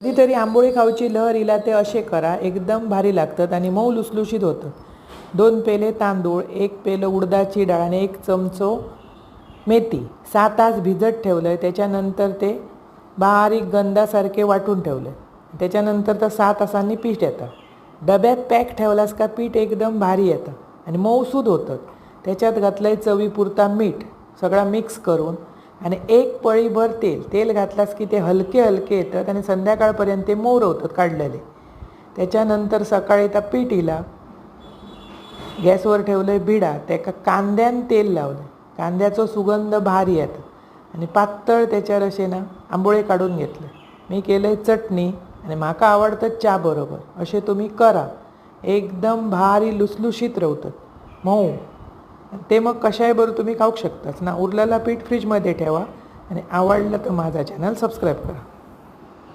कधीतरी आंबोळी खाऊची लहर इला ते असे करा, एकदम भारी लागतात आणि मऊ लुसलुशीत होतं. 2 पेले तांदूळ, 1 पेलं उडदाची डाळ आणि 1 चमचो मेथी 6 तास भिजत ठेवलं आहे. त्याच्यानंतर ते बारीक गंधासारखे वाटून ठेवलं आहे. त्याच्यानंतर तर 6 तासांनी पीठ येतं. डब्यात पॅक ठेवलास का पीठ एकदम भारी येतं आणि मऊसूद होतं. त्याच्यात घातलं आहे चवीपुरता मीठ, सगळा मिक्स करून आणि 1 पळीभर तेल घातलास की ते हलके हलके येतात आणि संध्याकाळपर्यंत ते मऊ होतात काढलेले. त्याच्यानंतर सकाळी त्या पीठ इला गॅसवर ठेवलं आहे बिडा, त्याका कांद्यान तेल लावलं. कांद्याचा सुगंध भारी येतो आणि पातळ त्याच्यावर असे ना आंबोळे काढून घेतले. मी केलं आहे चटणी आणि माका आवडतं चहा बरोबर. असे तुम्ही करा, एकदम भारी लुसलुशीत राहतात, मऊ. ते मग कशाही बरोबर तुम्ही खाऊ शकताच ना. उरलेला पीठ फ्रीजमध्ये ठेवा आणि आवडलं तर माझा चॅनल सबस्क्राईब करा.